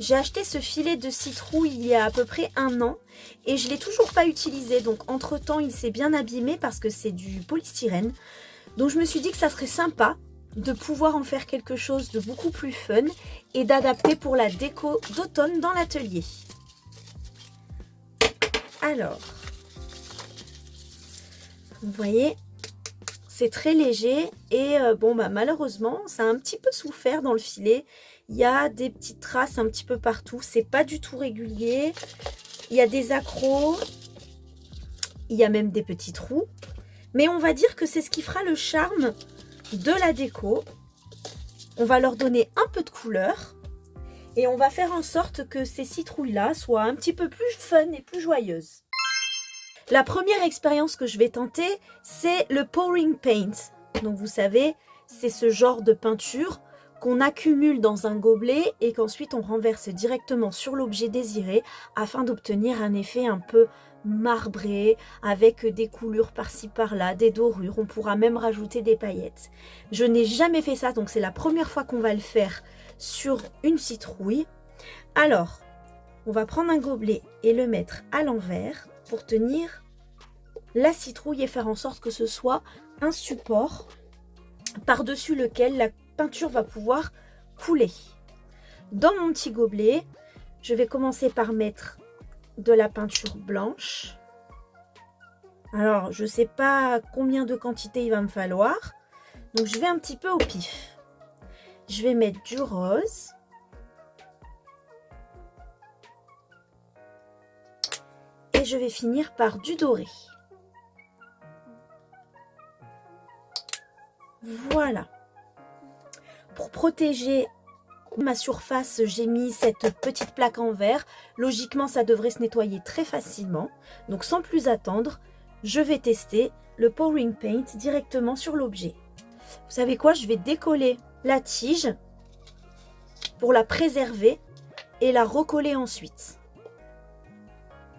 J'ai acheté ce filet de citrouille il y a à peu près 1 an et je ne l'ai toujours pas utilisé. Donc entre temps il s'est bien abîmé parce que c'est du polystyrène. Donc je me suis dit que ça serait sympa de pouvoir en faire quelque chose de beaucoup plus fun et d'adapter pour la déco d'automne dans l'atelier. Alors, vous voyez, c'est très léger et bon bah malheureusement ça a un petit peu souffert dans le filet. Il y a des petites traces un petit peu partout, c'est pas du tout régulier. Il y a des accros, il y a même des petits trous. Mais on va dire que c'est ce qui fera le charme de la déco. On va leur donner un peu de couleur et on va faire en sorte que ces citrouilles-là soient un petit peu plus fun et plus joyeuses. La première expérience que je vais tenter, c'est le pouring paint. Donc vous savez, c'est ce genre de peinture qu'on accumule dans un gobelet et qu'ensuite on renverse directement sur l'objet désiré afin d'obtenir un effet un peu marbré avec des coulures par-ci par-là, des dorures. On pourra même rajouter des paillettes. Je n'ai jamais fait ça, donc c'est la première fois qu'on va le faire sur une citrouille. Alors, on va prendre un gobelet et le mettre à l'envers pour tenir la citrouille et faire en sorte que ce soit un support par-dessus lequel la peinture va pouvoir couler. Dans mon petit gobelet, je vais commencer par mettre de la peinture blanche. Alors, je ne sais pas combien de quantité il va me falloir, donc je vais un petit peu au pif. Je vais mettre du rose. Et je vais finir par du doré. Voilà. Pour protéger ma surface, j'ai mis cette petite plaque en verre. Logiquement, ça devrait se nettoyer très facilement. Donc, sans plus attendre, je vais tester le pouring paint directement sur l'objet. Vous savez quoi? Je vais décoller la tige pour la préserver et la recoller ensuite.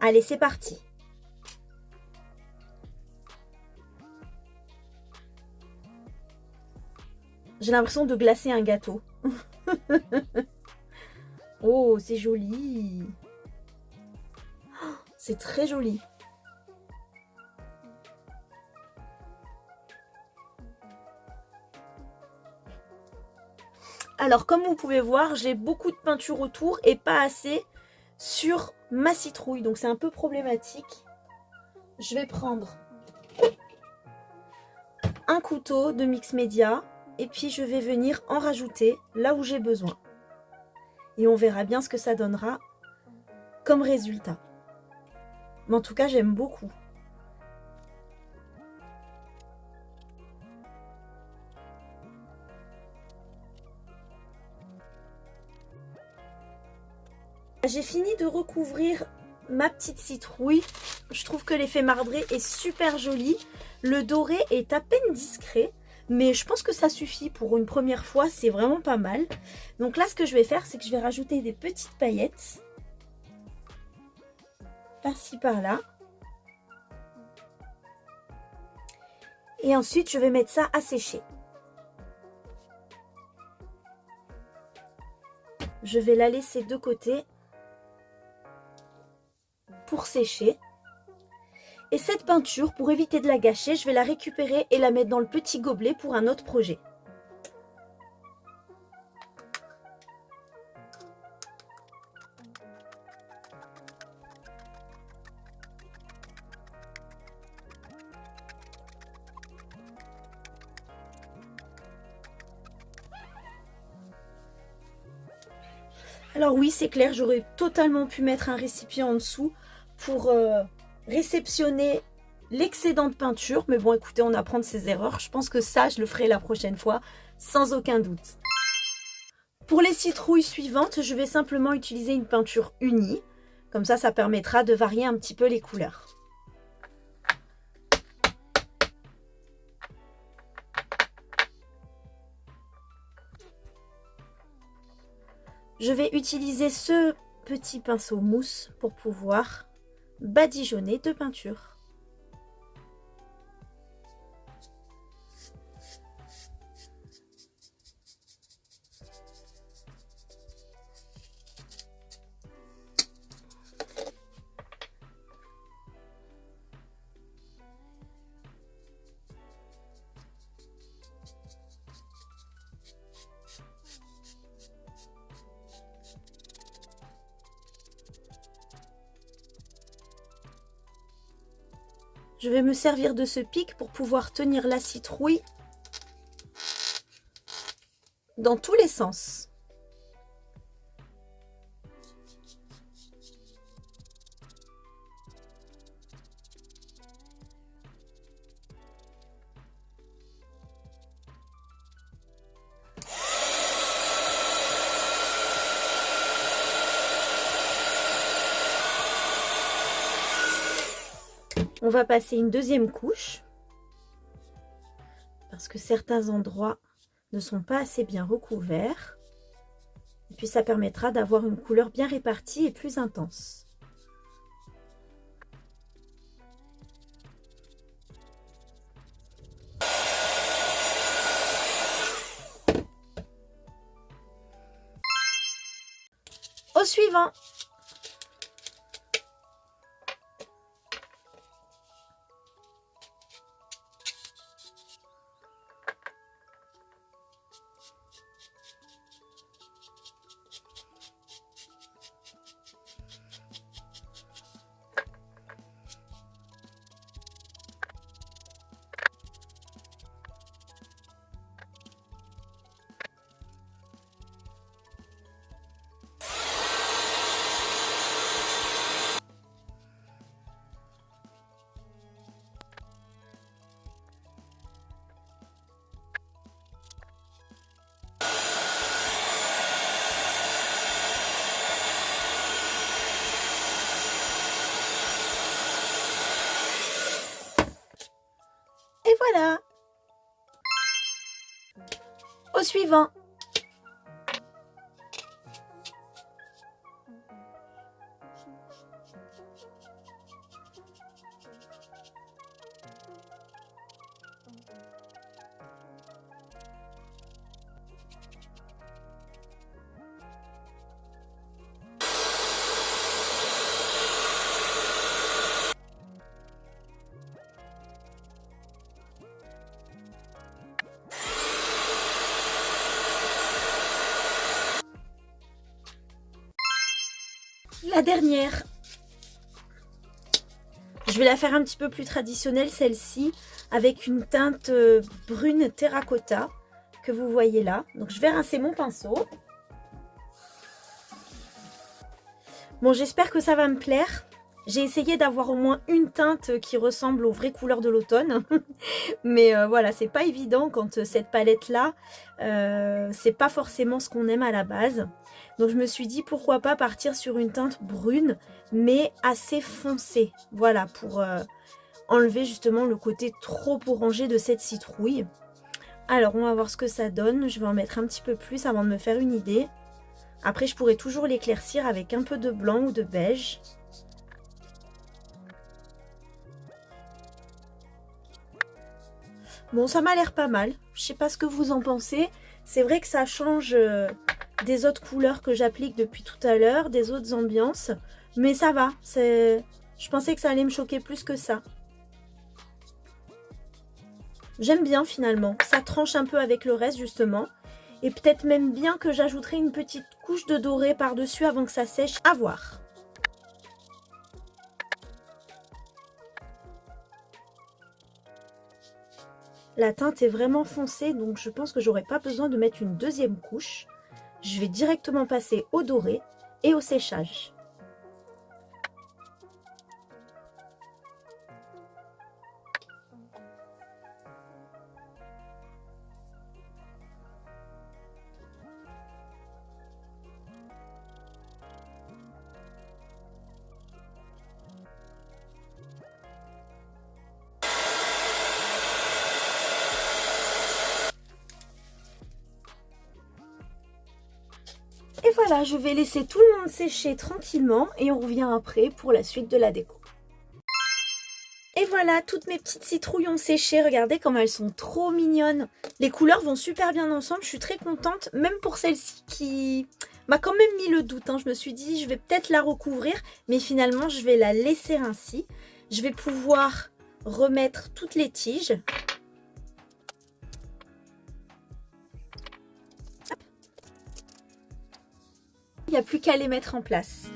Allez, c'est parti. J'ai l'impression de glacer un gâteau. Oh, c'est joli. C'est très joli. Alors, comme vous pouvez voir, j'ai beaucoup de peinture autour et pas assez sur ma citrouille. Donc, c'est un peu problématique. Je vais prendre un couteau de mix média et puis je vais venir en rajouter là où j'ai besoin. Et on verra bien ce que ça donnera comme résultat. Mais en tout cas, j'aime beaucoup. J'ai fini de recouvrir ma petite citrouille. Je trouve que l'effet marbré est super joli. Le doré est à peine discret, mais je pense que ça suffit pour une première fois. C'est vraiment pas mal. Donc là, ce que je vais faire, c'est que je vais rajouter des petites paillettes. Par-ci, par-là. Et ensuite, je vais mettre ça à sécher. Je vais la laisser de côté pour sécher. Et cette peinture, pour éviter de la gâcher, je vais la récupérer et la mettre dans le petit gobelet pour un autre projet. Alors oui, c'est clair, j'aurais totalement pu mettre un récipient en dessous pour réceptionner l'excédent de peinture. Mais bon, écoutez, on apprend de ses erreurs. Je pense que ça, je le ferai la prochaine fois, sans aucun doute. Pour les citrouilles suivantes, je vais simplement utiliser une peinture unie. Comme ça permettra de varier un petit peu les couleurs. Je vais utiliser ce petit pinceau mousse pour pouvoir badigeonner de peinture. Je vais me servir de ce pic pour pouvoir tenir la citrouille dans tous les sens. On va passer une deuxième couche parce que certains endroits ne sont pas assez bien recouverts. Et puis ça permettra d'avoir une couleur bien répartie et plus intense. Au suivant. Et voilà. Au suivant. La dernière. Je vais la faire un petit peu plus traditionnelle, celle-ci, avec une teinte brune terracotta que vous voyez là. Donc je vais rincer mon pinceau. Bon, j'espère que ça va me plaire. J'ai essayé d'avoir au moins une teinte qui ressemble aux vraies couleurs de l'automne. Mais voilà, c'est pas évident quand cette palette-là, c'est pas forcément ce qu'on aime à la base. Donc je me suis dit pourquoi pas partir sur une teinte brune, mais assez foncée. Voilà, pour enlever justement le côté trop orangé de cette citrouille. Alors, on va voir ce que ça donne. Je vais en mettre un petit peu plus avant de me faire une idée. Après, je pourrais toujours l'éclaircir avec un peu de blanc ou de beige. Bon, ça m'a l'air pas mal. Je sais pas ce que vous en pensez. C'est vrai que ça change des autres couleurs que j'applique depuis tout à l'heure, des autres ambiances. Mais ça va. Je pensais que ça allait me choquer plus que ça. J'aime bien finalement. Ça tranche un peu avec le reste justement. Et peut-être même bien que j'ajouterai une petite couche de doré par-dessus avant que ça sèche. À voir. La teinte est vraiment foncée, donc je pense que j'aurai pas besoin de mettre une deuxième couche. Je vais directement passer au doré et au séchage. Et voilà, je vais laisser tout le monde sécher tranquillement et on revient après pour la suite de la déco. Et voilà, toutes mes petites citrouilles ont séché. Regardez comme elles sont trop mignonnes. Les couleurs vont super bien ensemble. Je suis très contente, même pour celle-ci qui m'a quand même mis le doute. Je me suis dit, je vais peut-être la recouvrir, mais finalement, je vais la laisser ainsi. Je vais pouvoir remettre toutes les tiges. Il n'y a plus qu'à les mettre en place.